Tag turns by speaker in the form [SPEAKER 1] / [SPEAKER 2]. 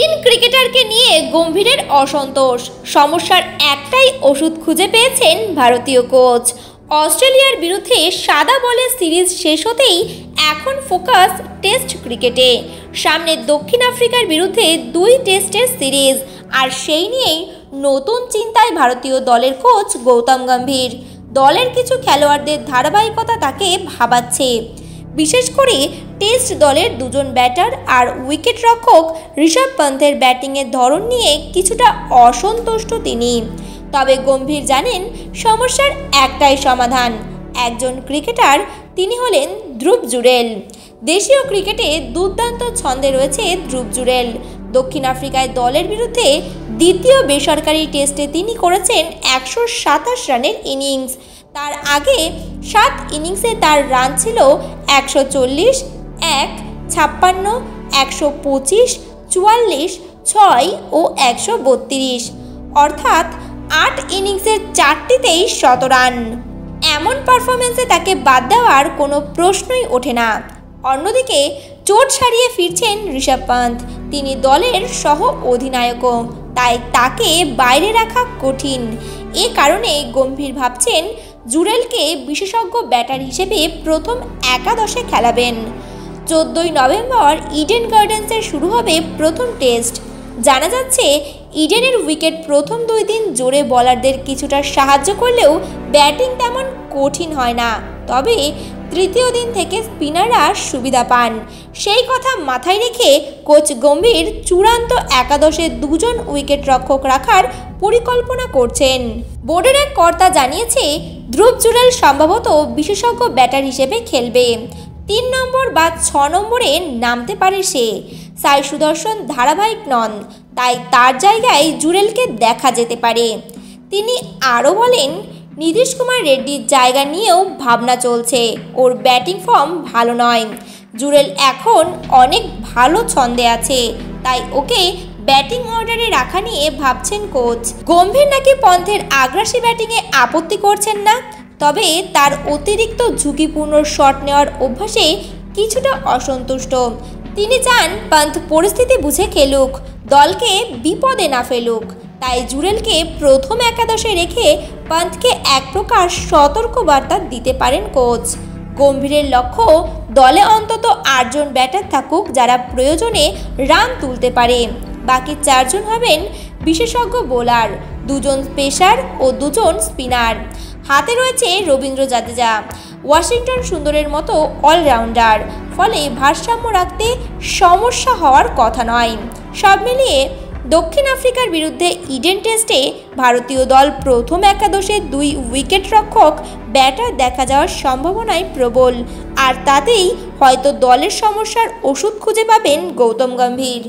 [SPEAKER 1] তিন ক্রিকেটারকে নিয়ে গম্ভীরের অসন্তোষ। সমস্যার একটাই ওষুধ খুঁজে পেয়েছেন ভারতীয় কোচ। অস্ট্রেলিয়ার বিরুদ্ধে সাদা বলে সিরিজ শেষ হতেই এখন ফোকাস টেস্ট ক্রিকেটে। সামনে দক্ষিণ আফ্রিকার বিরুদ্ধে 2 টেস্টের সিরিজ, আর সেই নিয়েই নতুন চিন্তায় ভারতীয় দলের কোচ গৌতম গম্ভীর। দলের কিছু খেলোয়াড়দের ধারাবাহিকতা তাকে ভাবাচ্ছে। বিশেষ করে টেস্ট দলের দুজন ব্যাটার আর উইকেট রক্ষক ঋষভ পন্থের ব্যাটিংয়ের ধরন নিয়ে কিছুটা অসন্তুষ্ট তিনি। তবে গম্ভীর জানেন সমস্যার একটাই সমাধান, একজন ক্রিকেটার, তিনি হলেন ধ্রুব জুরেল। দেশীয় ক্রিকেটে দুর্দান্ত ছন্দে রয়েছে ধ্রুব জুরেল। দক্ষিণ আফ্রিকায় দলের বিরুদ্ধে দ্বিতীয় বেসরকারি টেস্টে তিনি করেছেন 127 রানের ইনিংস। তার আগে 7 ইনিংসে তার রান ছিল 140, 1, 56, 125, 44, 6 ও 132, অর্থাৎ 8 ইনিংসের 4টিতেই 100 রান। এমন পারফরমেন্সে তাকে বাদ দেওয়ার কোনো প্রশ্নই ওঠে না। অন্যদিকে চোট সারিয়ে ফিরছেন ঋষভ পন্থ, তিনি দলের সহ অধিনায়কও, তাই তাকে বাইরে রাখা কঠিন। এ কারণে গম্ভীর ভাবছেন জুরেলকে বিশেষজ্ঞ ব্যাটার হিসেবে প্রথম একাদশে খেলাবেন। 14ই নভেম্বর ইডেন গার্ডেন্সে শুরু হবে প্রথম টেস্ট। জানা যাচ্ছে ইডেনের উইকেট প্রথম 2 দিন জোরে বোলারদের কিছুটা সাহায্য করলেও ব্যাটিং তেমন কঠিন হয় না। তবে তৃতীয় দিন থেকে স্পিনাররা সুবিধা পান। সেই কথা মাথায় রেখে কোচ গম্ভীর চূড়ান্ত একাদশে 2 জন উইকেট রক্ষক রাখার পরিকল্পনা করছেন। বোর্ডের এক কর্তা জানিয়েছে ধ্রুব জুরেল সম্ভবত বিশেষজ্ঞ ব্যাটার হিসেবে খেলবে। 3 নম্বর বা 6 নম্বরে নামতে পারে সে। সাই সুদর্শন ধারাবাহিক নন, তাই তার জায়গায় জুরেলকে দেখা যেতে পারে। তিনি আরও বলেন, নীতিশ কুমার রেড্ডির জায়গা নিয়েও ভাবনা চলছে, ওর ব্যাটিং ফর্ম ভালো নয়। জুরেল এখন অনেক ভালো ছন্দে আছে, তাই ওকে ব্যাটিং অর্ডারে রাখা নিয়ে ভাবছেন কোচ। গম্ভীর নাকি পন্থের আগ্রাসী ব্যাটিংয়ে আপত্তি করছেন না, তবে তার অতিরিক্ত ঝুঁকিপূর্ণ শট নেওয়ার অভ্যাসে কিছুটা অসন্তুষ্ট। তিনি চান পন্থ পরিস্থিতি বুঝে খেলুক, দলকে বিপদে না ফেলুক। তাই জুরেলকে প্রথম একাদশে রেখে পন্থকে এক প্রকার সতর্ক বার্তা দিতে পারেন কোচ। গম্ভীরের লক্ষ্য দলে অন্তত 8 জন ব্যাটার থাকুক যারা প্রয়োজনে রান তুলতে পারে। বাকি 4 জন হবেন বিশেষজ্ঞ বোলার, 2 জন পেসার ও 2 জন স্পিনার। হাতে রয়েছে রবীন্দ্র জাদেজা, ওয়াশিংটন সুন্দরের মতো অলরাউন্ডার, ফলে ভারসাম্য রাখতে সমস্যা হওয়ার কথা নয়। সব মিলিয়ে দক্ষিণ আফ্রিকার বিরুদ্ধে ইডেন টেস্টে ভারতীয় দল প্রথম একাদশে 2 উইকেট রক্ষক ব্যাটার দেখা যাওয়ার সম্ভাবনাই প্রবল, আর তাতেই হয়তো দলের সমস্যার ওষুধ খুঁজে পাবেন গৌতম গম্ভীর।